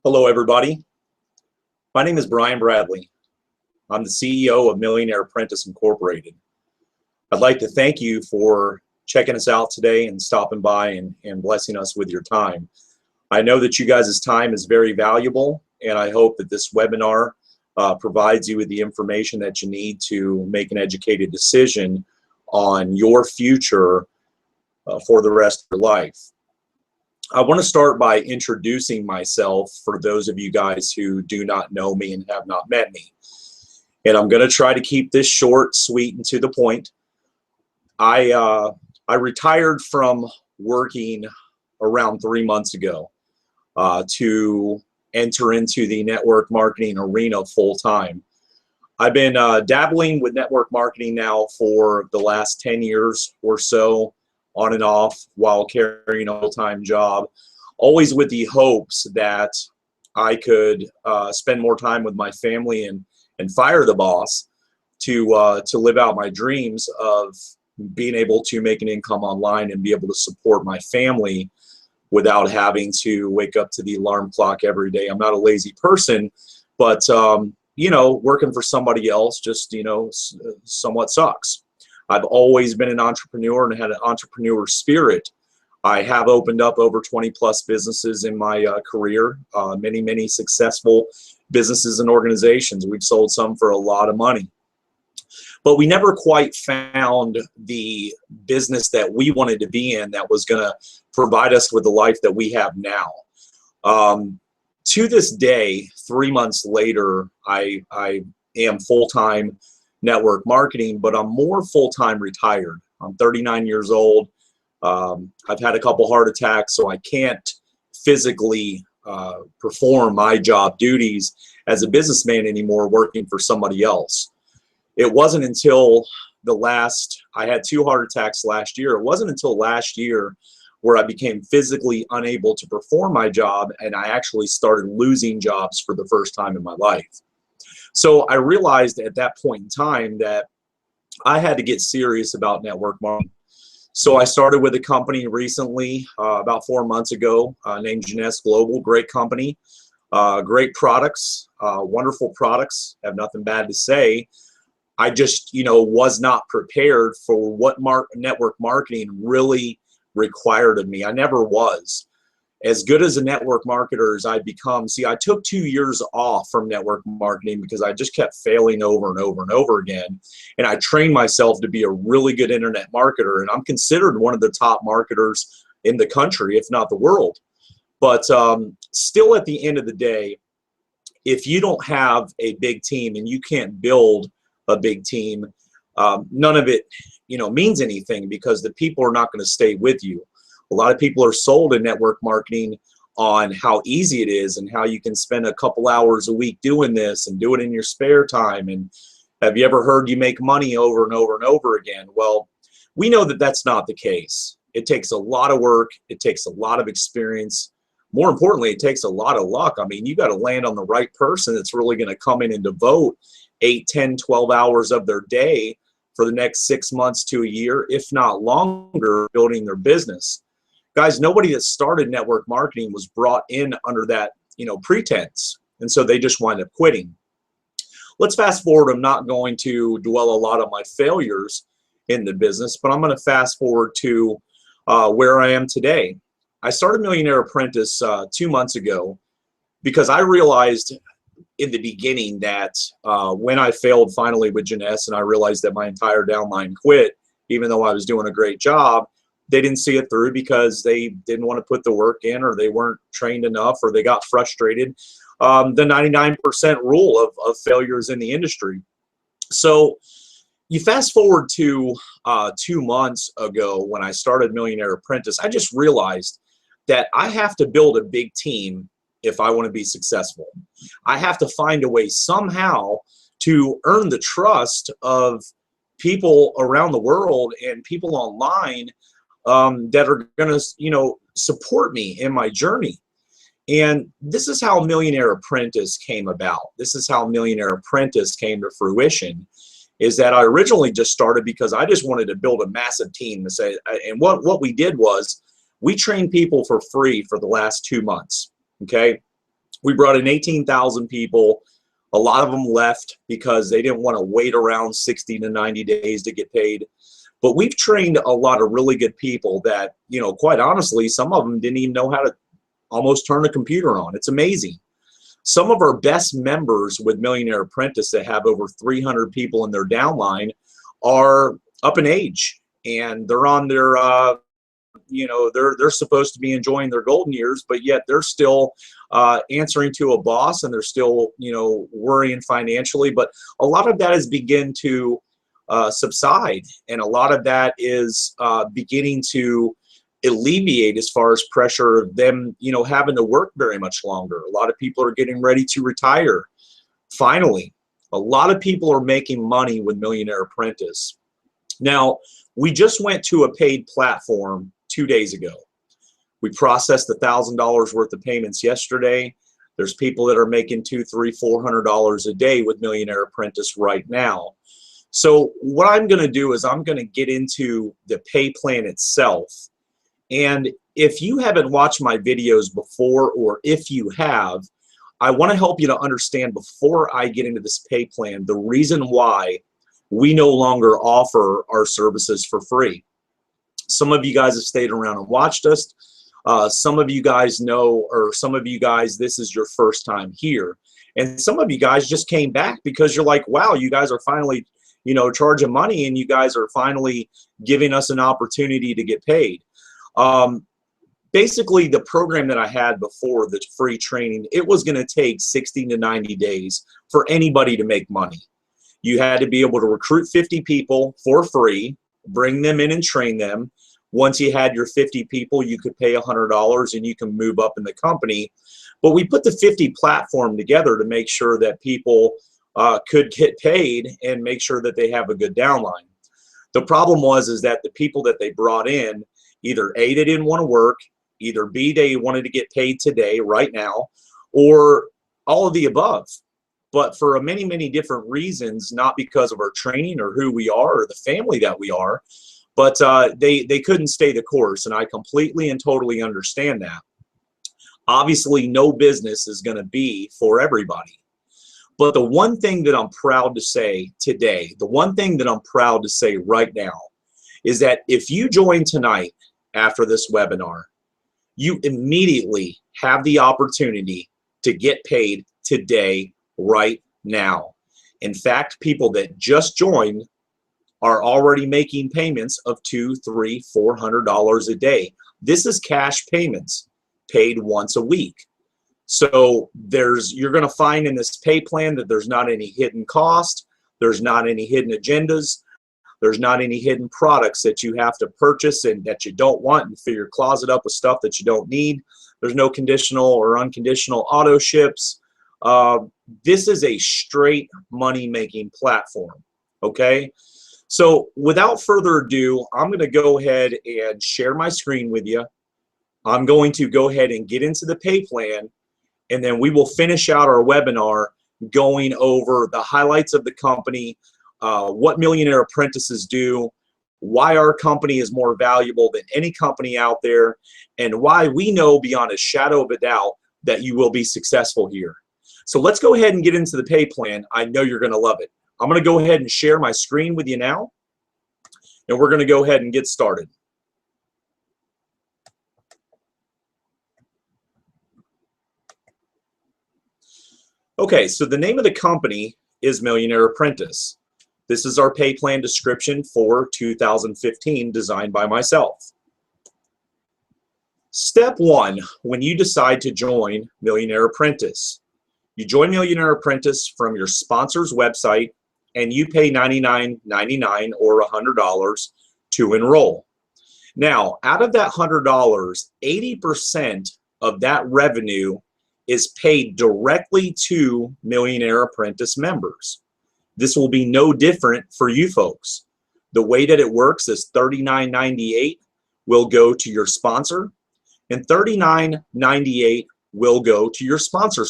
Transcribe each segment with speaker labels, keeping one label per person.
Speaker 1: Hello, everybody. My name is Brian Bradley. I'm the CEO of Millionaire Apprentice Incorporated. I'd like to thank you for checking us out today and stopping by and blessing us with your time. I know that you guys' time is very valuable, and I hope that this webinar provides you with the information that you need to make an educated decision on your future for the rest of your life. I want to start by introducing myself for those of you guys who do not know me and have not met me. And I'm going to try to keep this short, sweet, and to the point. I retired from working around 3 months ago to enter into the network marketing arena full-time. I've been dabbling with network marketing now for the last 10 years or so, on and off, while carrying a full-time job, always with the hopes that I could spend more time with my family and fire the boss to live out my dreams of being able to make an income online and be able to support my family without having to wake up to the alarm clock every day. I'm not a lazy person, but you know, working for somebody else just, you know, somewhat sucks. I've always been an entrepreneur and had an entrepreneur spirit. I have opened up over 20 plus businesses in my career, many successful businesses and organizations. We've sold some for a lot of money. But we never quite found the business that we wanted to be in that was going to provide us with the life that we have now. To this day, 3 months later, I am full-time network marketing, but I'm more full-time retired. I'm 39 years old. I've had a couple heart attacks, so I can't physically perform my job duties as a businessman anymore, working for somebody else. It wasn't until I had 2 heart attacks last year. It wasn't until last year where I became physically unable to perform my job, and I actually started losing jobs for the first time in my life. So I realized at that point in time that I had to get serious about network marketing. So I started with a company recently, about 4 months ago, named Jeunesse Global. Great company, great products, wonderful products, have nothing bad to say. I just, you know, was not prepared for what network marketing really required of me. I never was. As good as a network marketer as I've become, see, I took 2 years off from network marketing because I just kept failing over and over and over again. And I trained myself to be a really good internet marketer. And I'm considered one of the top marketers in the country, if not the world. But still, at the end of the day, if you don't have a big team and you can't build a big team, none of it, you know, means anything, because the people are not going to stay with you. A lot of people are sold in network marketing on how easy it is and how you can spend a couple hours a week doing this and do it in your spare time. And have you ever heard you make money over and over and over again? Well, we know that that's not the case. It takes a lot of work. It takes a lot of experience. More importantly, it takes a lot of luck. I mean, you got to land on the right person that's really going to come in and devote 8, 10, 12 hours of their day for the next 6 months to a year, if not longer, building their business. Guys, nobody that started network marketing was brought in under that, you know, pretense, and so they just wind up quitting. Let's fast forward. I'm not going to dwell a lot on my failures in the business, but I'm going to fast forward to where I am today. I started Millionaire Apprentice 2 months ago because I realized in the beginning that when I failed finally with Jeunesse and I realized that my entire downline quit, even though I was doing a great job, they didn't see it through because they didn't want to put the work in, or they weren't trained enough, or they got frustrated. The 99% rule of failures in the industry. So you fast forward to 2 months ago when I started Millionaire Apprentice, I just realized that I have to build a big team if I want to be successful. I have to find a way somehow to earn the trust of people around the world and people online that are going to, you know, support me in my journey. And this is how Millionaire Apprentice came about. This is how Millionaire Apprentice came to fruition. Is that I originally just started because I just wanted to build a massive team to say, and what we did was we trained people for free for the last 2 months. Okay, We brought in 18,000 people. A lot of them left because they didn't want to wait around 60 to 90 days to get paid. But we've trained a lot of really good people that, you know, quite honestly, some of them didn't even know how to almost turn a computer on. It's amazing. Some of our best members with Millionaire Apprentice that have over 300 people in their downline are up in age, and they're on their, you know, they're supposed to be enjoying their golden years, but yet they're still answering to a boss, and they're still, you know, worrying financially. But a lot of that has begun to subside, and a lot of that is beginning to alleviate as far as pressure of them, you know, having to work very much longer. A lot of people are getting ready to retire. Finally, a lot of people are making money with Millionaire Apprentice. Now, we just went to a paid platform 2 days ago. We processed $1,000 worth of payments yesterday. There's people that are making $200, $300, $400 a day with Millionaire Apprentice right now. So what I'm going to do is I'm going to get into the pay plan itself. And if you haven't watched my videos before, or if you have, I want to help you to understand before I get into this pay plan the reason why we no longer offer our services for free. Some of you guys have stayed around and watched us. Some of you guys know, or some of you guys, this is your first time here. And some of you guys just came back because you're like, wow, you guys are finally, you know, charging money, and you guys are finally giving us an opportunity to get paid. Basically, the program that I had before, the free training, it was going to take 60 to 90 days for anybody to make money. You had to be able to recruit 50 people for free, bring them in and train them. Once you had your 50 people, you could pay $100 and you can move up in the company. But we put the 50 platform together to make sure that people could get paid and make sure that they have a good downline. The problem is that the people that they brought in, either A, they didn't want to work, either B, they wanted to get paid today, right now, or all of the above. But for many, many different reasons, not because of our training or who we are or the family that we are, but they couldn't stay the course, and I completely and totally understand that. Obviously, no business is going to be for everybody. But the one thing that I'm proud to say today, the one thing that I'm proud to say right now, is that if you join tonight after this webinar, you immediately have the opportunity to get paid today, right now. In fact, people that just joined are already making payments of $200, $300, $400 a day. This is cash payments paid once a week. So you're going to find in this pay plan that there's not any hidden cost, there's not any hidden agendas, there's not any hidden products that you have to purchase and that you don't want and fill your closet up with stuff that you don't need. There's no conditional or unconditional auto ships. This is a straight money-making platform, okay? So without further ado, I'm going to go ahead and share my screen with you. I'm going to go ahead and get into the pay plan, and then we will finish out our webinar going over the highlights of the company, what Millionaire Apprentices do, why our company is more valuable than any company out there, and why we know beyond a shadow of a doubt that you will be successful here. So let's go ahead and get into the pay plan. I know you're going to love it. I'm going to go ahead and share my screen with you now, and we're going to go ahead and get started. Okay, so the name of the company is Millionaire Apprentice. This is our pay plan description for 2015, designed by myself. Step one, when you decide to join Millionaire Apprentice. You join Millionaire Apprentice from your sponsor's website, and you pay $99.99 or $100 to enroll. Now, out of that $100, 80% of that revenue is paid directly to Millionaire Apprentice members. This will be no different for you folks. The way that it works is $39.98 will go to your sponsor, and $39.98 will go to your sponsor.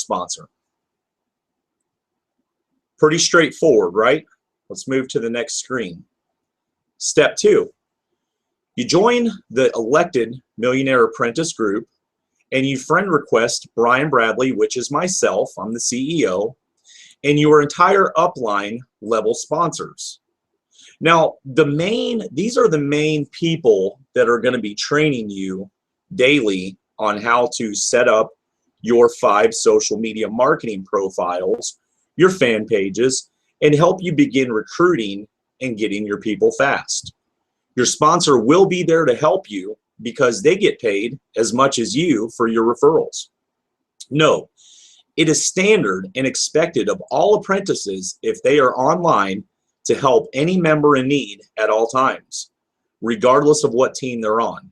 Speaker 1: Pretty straightforward, right? Let's move to the next screen. Step two, you join the elected Millionaire Apprentice group, and you friend request Brian Bradley, which is myself, I'm the CEO, and your entire upline level sponsors. Now, these are the main people that are going to be training you daily on how to set up your 5 social media marketing profiles, your fan pages, and help you begin recruiting and getting your people fast. Your sponsor will be there to help you because they get paid as much as you for your referrals. No, it is standard and expected of all apprentices, if they are online, to help any member in need at all times, regardless of what team they're on.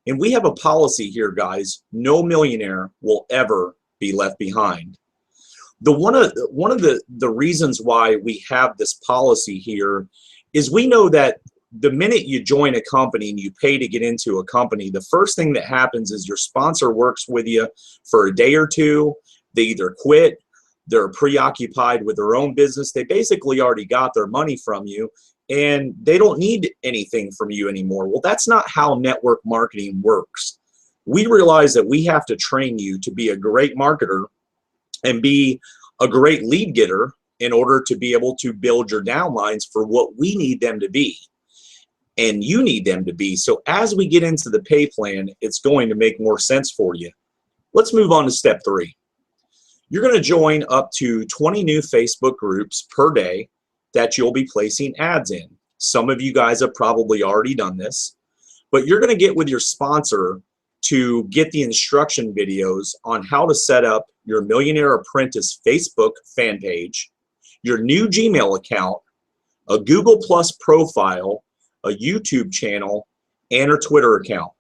Speaker 1: And we have a policy here, guys: no millionaire will ever be left behind. One of the reasons why we have this policy here is we know that the minute you join a company and you pay to get into a company, the first thing that happens is your sponsor works with you for a day or two. They either quit, they're preoccupied with their own business, they basically already got their money from you, and they don't need anything from you anymore. Well, that's not how network marketing works. We realize that we have to train you to be a great marketer and be a great lead getter in order to be able to build your downlines for what we need them to be and you need them to be. So as we get into the pay plan, it's going to make more sense for you. Let's move on to step 3. You're going to join up to 20 new Facebook groups per day that you'll be placing ads in. Some of you guys have probably already done this, but you're going to get with your sponsor to get the instruction videos on how to set up your Millionaire Apprentice Facebook fan page, your new Gmail account, a Google Plus profile, a YouTube channel, and a Twitter account.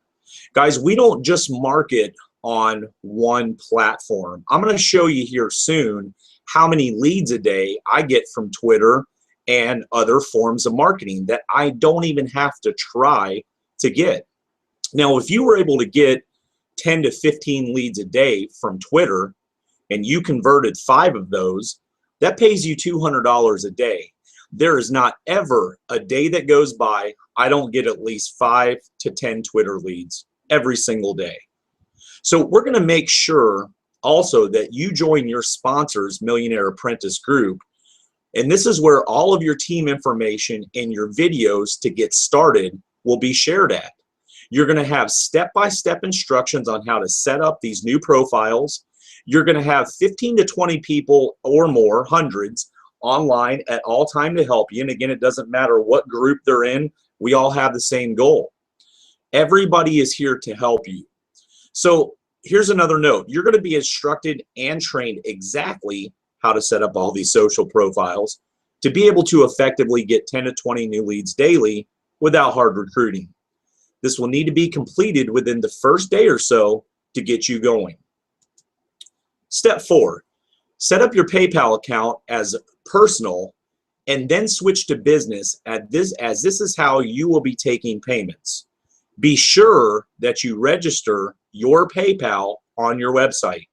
Speaker 1: Guys, we don't just market on one platform. I'm going to show you here soon how many leads a day I get from Twitter and other forms of marketing that I don't even have to try to get. Now, if you were able to get 10 to 15 leads a day from Twitter and you converted 5 of those, that pays you $200 a day. There is not ever a day that goes by I don't get at least 5 to 10 Twitter leads every single day. So we're going to make sure also that you join your sponsor's Millionaire Apprentice group. And this is where all of your team information and your videos to get started will be shared at. You're going to have step-by-step instructions on how to set up these new profiles. You're going to have 15 to 20 people or more, hundreds, online at all time to help you. And again, it doesn't matter what group they're in. We all have the same goal. Everybody is here to help you. So here's another note. You're going to be instructed and trained exactly how to set up all these social profiles to be able to effectively get 10 to 20 new leads daily without hard recruiting. This will need to be completed within the first day or so to get you going. Step 4, set up your PayPal account as personal and then switch to business as this is how you will be taking payments. Be sure that you register your PayPal on your website.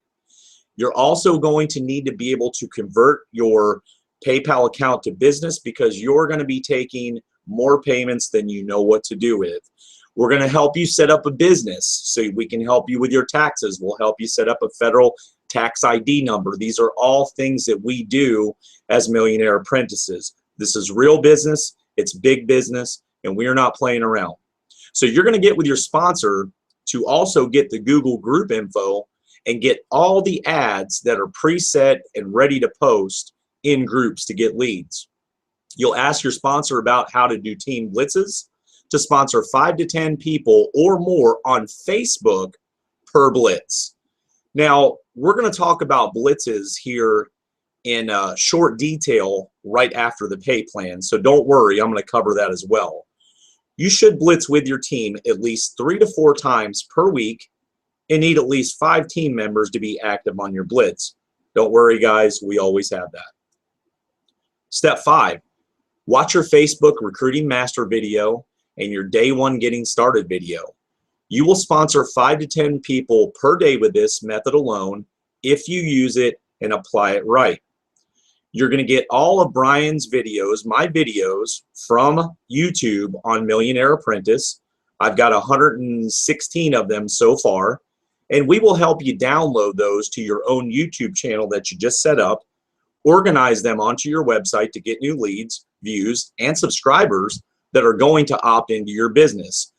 Speaker 1: You're also going to need to be able to convert your PayPal account to business because you're going to be taking more payments than you know what to do with. We're going to help you set up a business so we can help you with your taxes. We'll help you set up a federal tax ID number. These are all things that we do as Millionaire Apprentices. This is real business, it's big business, and we are not playing around. So you're going to get with your sponsor to also get the Google group info and get all the ads that are preset and ready to post in groups to get leads. You'll ask your sponsor about how to do team blitzes to sponsor 5 to 10 people or more on Facebook per blitz. Now, we're going to talk about blitzes here in short detail right after the pay plan, so don't worry, I'm going to cover that as well. You should blitz with your team at least 3 to 4 times per week and need at least 5 team members to be active on your blitz. Don't worry, guys, we always have that. Step 5, watch your Facebook Recruiting Master video and your Day 1 Getting Started video. You will sponsor 5 to 10 people per day with this method alone if you use it and apply it right. You're going to get all of Brian's videos, my videos, from YouTube on Millionaire Apprentice. I've got 116 of them so far. And we will help you download those to your own YouTube channel that you just set up, organize them onto your website to get new leads, views, and subscribers that are going to opt into your business.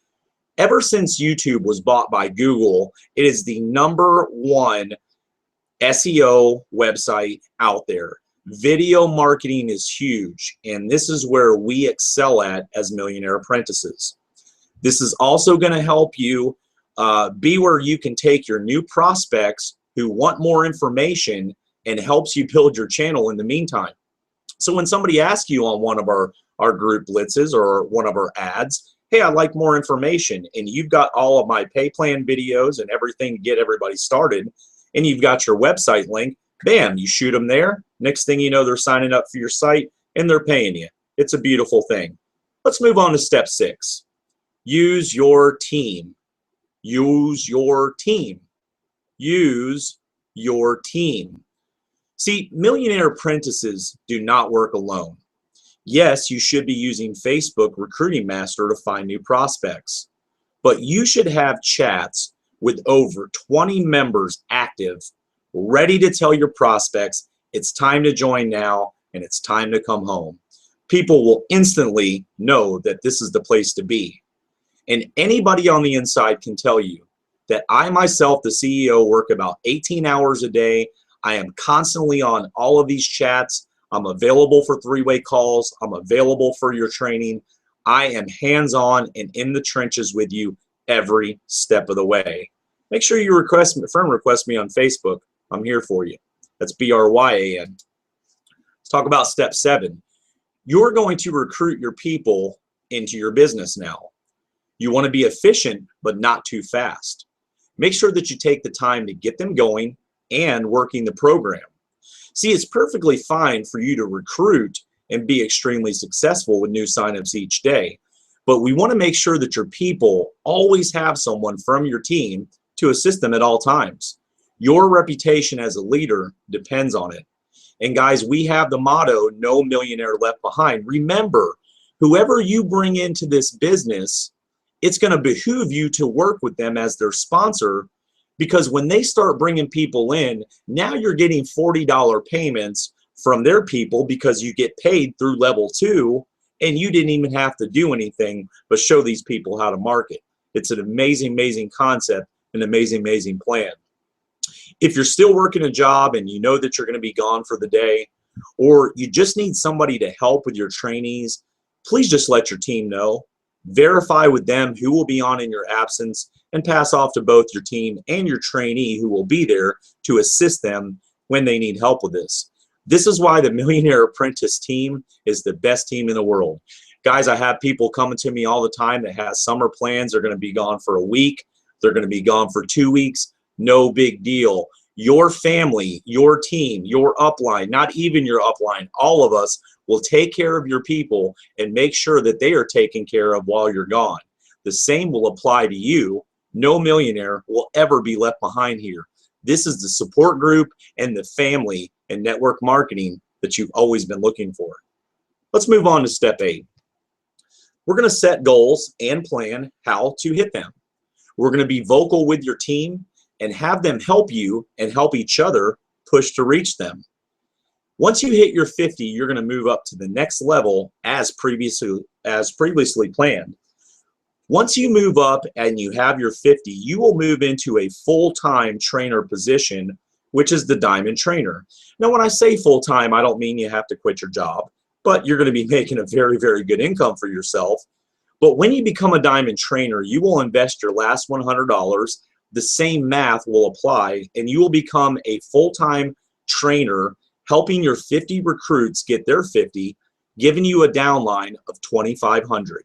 Speaker 1: Ever since YouTube was bought by Google, it is the #1 SEO website out there. Video marketing is huge, and this is where we excel at as Millionaire Apprentices. This is also going to help you be where you can take your new prospects who want more information and helps you build your channel in the meantime. So when somebody asks you on one of our group blitzes or one of our ads, hey, I'd like more information, and you've got all of my pay plan videos and everything to get everybody started, and you've got your website link, bam, you shoot them there. Next thing you know, they're signing up for your site and they're paying you. It's a beautiful thing. Let's move on to step 6. Use your team. Use your team. Use your team. See, Millionaire Apprentices do not work alone. Yes, you should be using Facebook Recruiting Master to find new prospects, but you should have chats with over 20 members active, ready to tell your prospects it's time to join now and it's time to come home. People will instantly know that this is the place to be. And anybody on the inside can tell you that I myself, the CEO, work about 18 hours a day. I am constantly on all of these chats. I'm available for 3-way calls. I'm available for your training. I am hands-on and in the trenches with you every step of the way. Make sure you friend request me on Facebook. I'm here for you. That's BRYAN. Let's talk about step 7. You're going to recruit your people into your business now. You want to be efficient, but not too fast. Make sure that you take the time to get them going and working the program. See, it's perfectly fine for you to recruit and be extremely successful with new signups each day, but we want to make sure that your people always have someone from your team to assist them at all times. Your reputation as a leader depends on it. And guys, we have the motto, no millionaire left behind. Remember, whoever you bring into this business, it's going to behoove you to work with them as their sponsor, because when they start bringing people in, now you're getting $40 payments from their people because you get paid through level 2 and you didn't even have to do anything but show these people how to market. It's an amazing, amazing concept, an amazing, amazing plan. If you're still working a job and you know that you're going to be gone for the day, or you just need somebody to help with your trainees, please just let your team know. Verify with them who will be on in your absence and pass off to both your team and your trainee who will be there to assist them when they need help with this. This is why the Millionaire Apprentice team is the best team in the world. Guys, I have people coming to me all the time that have summer plans. They're going to be gone for a week. They're going to be gone for 2 weeks. No big deal. Your family, your team, your upline, not even your upline, all of us will take care of your people and make sure that they are taken care of while you're gone. The same will apply to you. No millionaire will ever be left behind here. This is the support group and the family and network marketing that you've always been looking for. Let's move on to step 8. We're going to set goals and plan how to hit them. We're going to be vocal with your team and have them help you and help each other push to reach them. Once you hit your 50, you're going to move up to the next level as previously planned. Once you move up and you have your 50, you will move into a full-time trainer position, which is the diamond trainer. Now, when I say full-time, I don't mean you have to quit your job, but you're going to be making a very, very good income for yourself. But when you become a diamond trainer, you will invest your last $100. The same math will apply, and you will become a full-time trainer, helping your 50 recruits get their 50, giving you a downline of $2,500.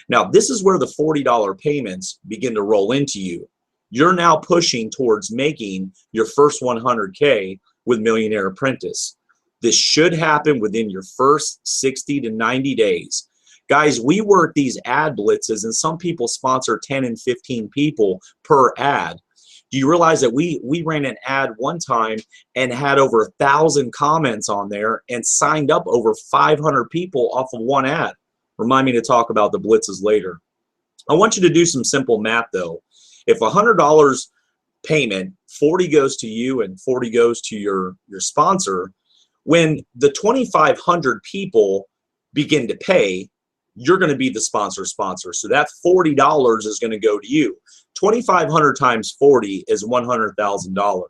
Speaker 1: Now, this is where the $40 payments begin to roll into you. You're now pushing towards making your first 100K with Millionaire Apprentice. This should happen within your first 60 to 90 days. Guys, we work these ad blitzes, and some people sponsor 10 and 15 people per ad. Do you realize that we ran an ad one time and had over 1,000 comments on there and signed up over 500 people off of one ad? Remind me to talk about the blitzes later. I want you to do some simple math though. If $100 payment, 40 goes to you and 40 goes to your sponsor. When the 2,500 people begin to pay, you're going to be the sponsor. So that $40 is going to go to you. 2,500 times 40 is $100,000.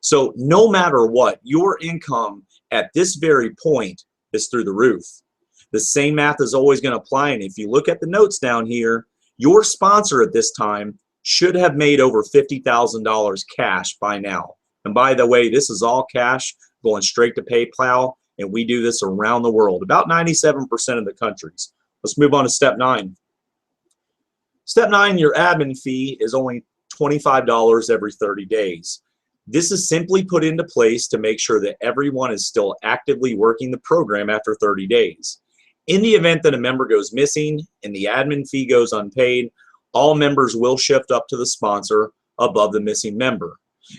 Speaker 1: So no matter what, your income at this very point is through the roof. The same math is always going to apply. And if you look at the notes down here, your sponsor at this time should have made over $50,000 cash by now. And by the way, this is all cash going straight to PayPal, and we do this around the world, about 97% of the countries. Let's move on to step 9. Step 9, your admin fee is only $25 every 30 days. This is simply put into place to make sure that everyone is still actively working the program after 30 days. In the event that a member goes missing and the admin fee goes unpaid, all members will shift up to the sponsor above the missing member.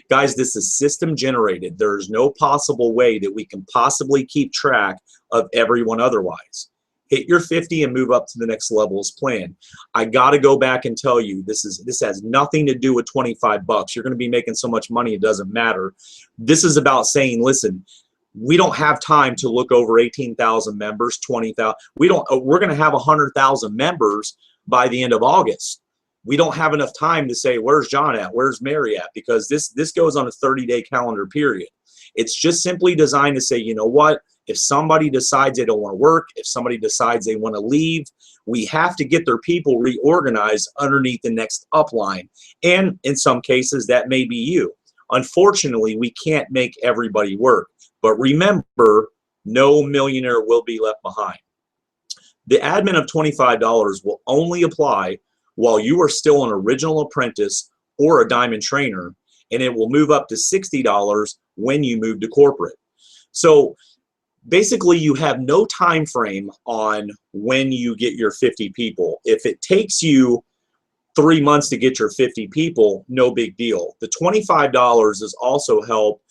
Speaker 1: Guys, this is system generated. There's no possible way that we can possibly keep track of everyone otherwise. Hit your 50 and move up to the next level as planned. I got to go back and tell you, this has nothing to do with 25 bucks. You're going to be making so much money, it doesn't matter. This is about saying, listen, we don't have time to look over 18,000 members, 20,000. We're going to have 100,000 members by the end of August. We don't have enough time to say, where's John at? Where's Mary at? Because this goes on a 30-day calendar period. It's just simply designed to say, you know what? If somebody decides they don't want to work, if somebody decides they want to leave, we have to get their people reorganized underneath the next upline. And in some cases, that may be you. Unfortunately, we can't make everybody work. But remember, no millionaire will be left behind. The admin of $25 will only apply while you are still an original apprentice or a diamond trainer, and it will move up to $60 when you move to corporate. So basically, you have no time frame on when you get your 50 people. If it takes you 3 months to get your 50 people, no big deal. The $25 is also help,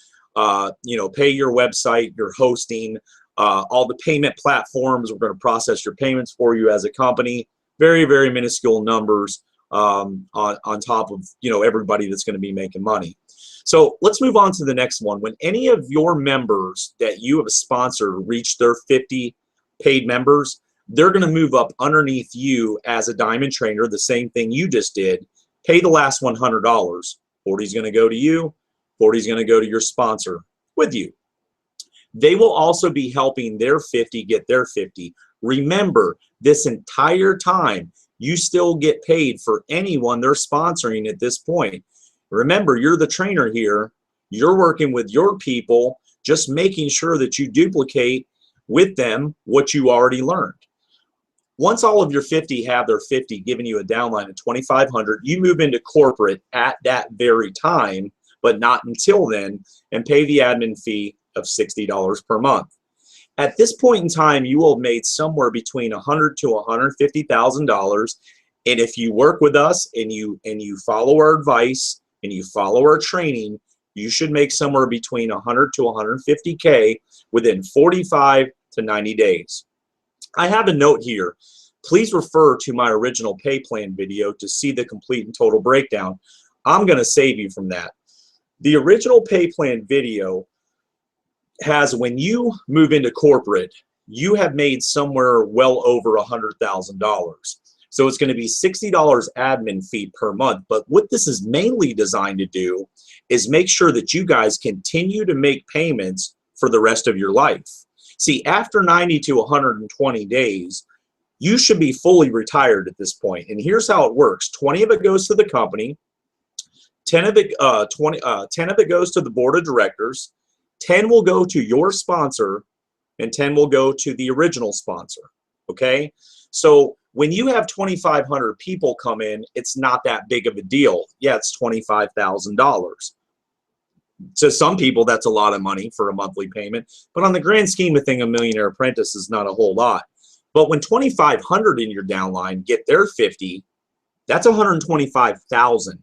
Speaker 1: pay your website, your hosting, all the payment platforms. We're going to process your payments for you as a company. Very, very minuscule numbers on top of everybody that's going to be making money. So let's move on to the next one. When any of your members that you have sponsored reach their 50 paid members, they're going to move up underneath you as a diamond trainer, the same thing you just did. Pay the last $100. 40 is going to go to you. 40 is going to go to your sponsor with you. They will also be helping their 50 get their 50. Remember, this entire time, you still get paid for anyone they're sponsoring at this point. Remember, you're the trainer here. You're working with your people, just making sure that you duplicate with them what you already learned. Once all of your 50 have their 50, giving you a downline of 2,500, you move into corporate at that very time, but not until then, and pay the admin fee of $60 per month. At this point in time, you will have made somewhere between $100,000 to $150,000. And if you work with us and you follow our advice and you follow our training, you should make somewhere between 100 to 150K within 45 to 90 days. I have a note here. Please refer to my original pay plan video to see the complete and total breakdown. I'm going to save you from that. The original pay plan video has, when you move into corporate, you have made somewhere well over $100,000. So it's going to be $60 admin fee per month. But what this is mainly designed to do is make sure that you guys continue to make payments for the rest of your life. See, after 90 to 120 days, you should be fully retired at this point. And here's how it works. 20 of it goes to the company, 10 of it goes to the board of directors, 10 will go to your sponsor, and 10 will go to the original sponsor, okay? So when you have 2,500 people come in, it's not that big of a deal. Yeah, it's $25,000. To some people, that's a lot of money for a monthly payment, but on the grand scheme of things, a Millionaire Apprentice is not a whole lot. But when 2,500 in your downline get their 50, that's $125,000.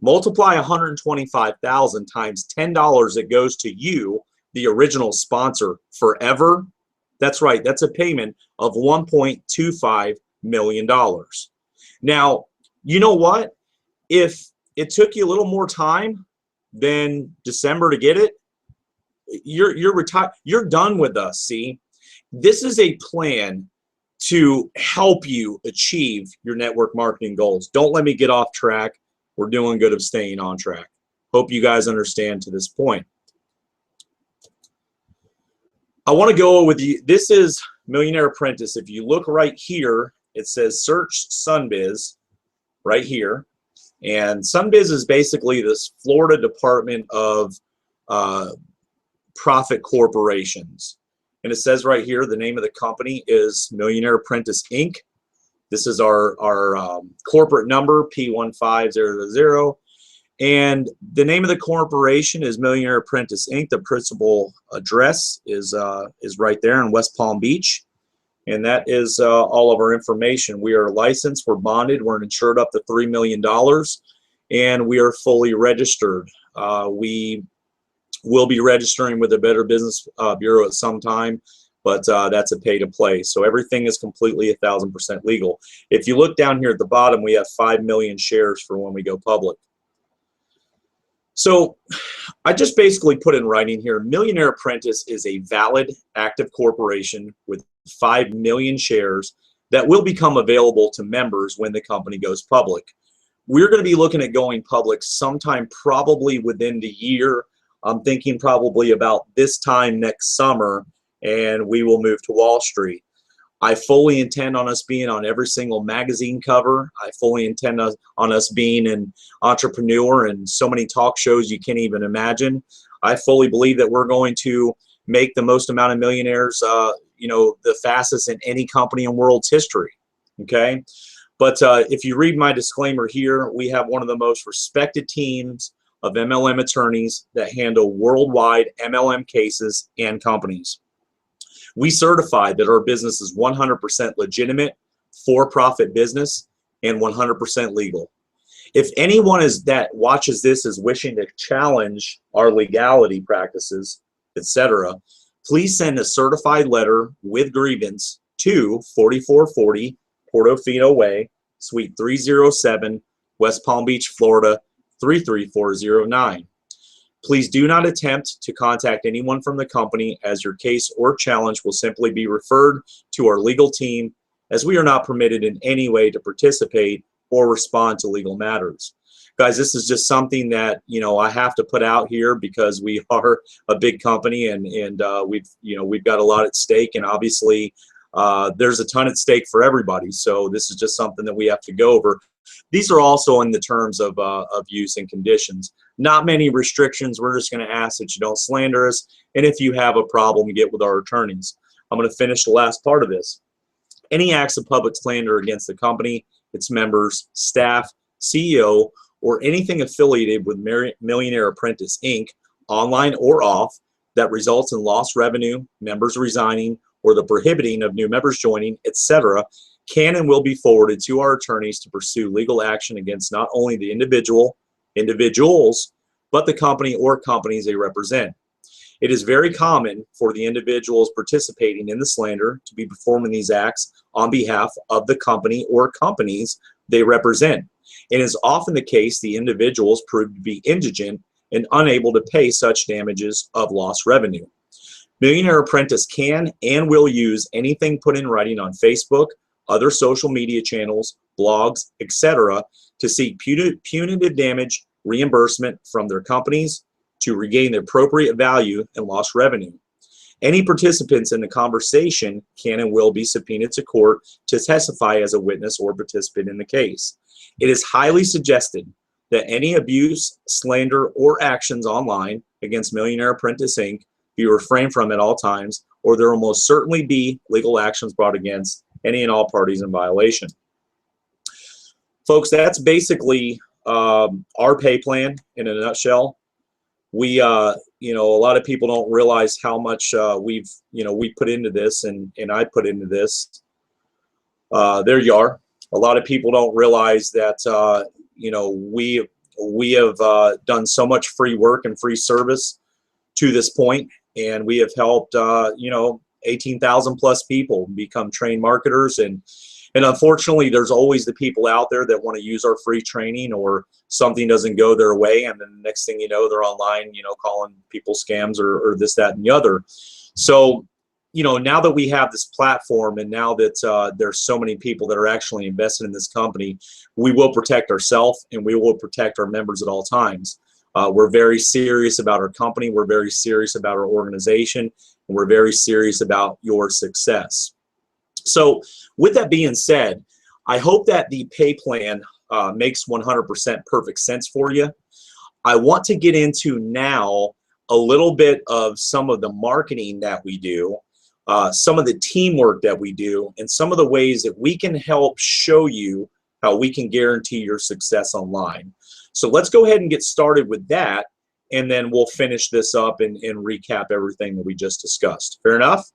Speaker 1: Multiply 125,000 times $10 that goes to you, the original sponsor, forever. That's right, that's a payment of $1.25 million. Now, you know what? If it took you a little more time than December to get it, you're retired. You're done with us. See, this is a plan to help you achieve your network marketing goals. Don't let me get off track. We're doing good of staying on track. Hope you guys understand to this point. I want to go with you. This is Millionaire Apprentice. If you look right here, it says search Sunbiz right here. And Sunbiz is basically this Florida Department of Profit Corporations. And it says right here, the name of the company is Millionaire Apprentice, Inc. This is our corporate number, P15000. And the name of the corporation is Millionaire Apprentice, Inc. The principal address is right there in West Palm Beach. And that is all of our information. We are licensed, we're bonded, we're insured up to $3 million, and we are fully registered. We will be registering with the Better Business Bureau at some time, but that's a pay-to-play. So everything is completely 1,000% legal. If you look down here at the bottom, we have 5 million shares for when we go public. So I just basically put in writing here, Millionaire Apprentice is a valid, active corporation with 5 million shares that will become available to members when the company goes public. We're going to be looking at going public sometime probably within the year. I'm thinking probably about this time next summer, and we will move to Wall Street. I fully intend on us being on every single magazine cover. I fully intend on us being an entrepreneur and so many talk shows you can't even imagine. I fully believe that we're going to make the most amount of millionaires, you know, the fastest in any company in world's history. Okay, but if you read my disclaimer here, we have one of the most respected teams of MLM attorneys that handle worldwide MLM cases and companies. We certify that our business is 100% legitimate, for-profit business, and 100% legal. If anyone that watches this is wishing to challenge our legality practices, etc., please send a certified letter with grievance to 4440 Portofino Way, Suite 307, West Palm Beach, Florida, 33409. Please do not attempt to contact anyone from the company, as your case or challenge will simply be referred to our legal team, as we are not permitted in any way to participate or respond to legal matters. Guys, this is just something that, you know, I have to put out here because we are a big company, and we've got a lot at stake, and obviously there's a ton at stake for everybody. So this is just something that we have to go over. These are also in the terms of use and conditions. Not many restrictions. We're just going to ask that you don't slander us, and if you have a problem, get with our attorneys. I'm going to finish the last part of this. Any acts of public slander against the company, its members, staff, CEO, or anything affiliated with Millionaire Apprentice, Inc., online or off, that results in lost revenue, members resigning, or the prohibiting of new members joining, etc., can and will be forwarded to our attorneys to pursue legal action against not only the individuals, but the company or companies they represent. It is very common for the individuals participating in the slander to be performing these acts on behalf of the company or companies they represent. It is often the case the individuals prove to be indigent and unable to pay such damages of lost revenue. Millionaire Apprentice can and will use anything put in writing on Facebook, other social media channels, blogs, etc., to seek punitive damage reimbursement from their companies to regain the appropriate value and lost revenue. Any participants in the conversation can and will be subpoenaed to court to testify as a witness or participant in the case. It is highly suggested that any abuse, slander, or actions online against Millionaire Apprentice, Inc. be refrained from at all times, or there will most certainly be legal actions brought against any and all parties in violation. Folks, that's basically our pay plan in a nutshell. We, a lot of people don't realize how much we put into this, and I put into this. There you are. A lot of people don't realize that, we have done so much free work and free service to this point, and we have helped, 18,000 plus people become trained marketers, and And unfortunately, there's always the people out there that want to use our free training, or something doesn't go their way, and then the next thing you know, they're online, calling people scams or this, that, and the other. So, now that we have this platform, and now that there's so many people that are actually invested in this company, we will protect ourselves and we will protect our members at all times. We're very serious about our company. We're very serious about our organization. And we're very serious about your success. So with that being said, I hope that the pay plan makes 100% perfect sense for you. I want to get into now a little bit of some of the marketing that we do, some of the teamwork that we do, and some of the ways that we can help show you how we can guarantee your success online. So let's go ahead and get started with that, and then we'll finish this up and recap everything that we just discussed. Fair enough?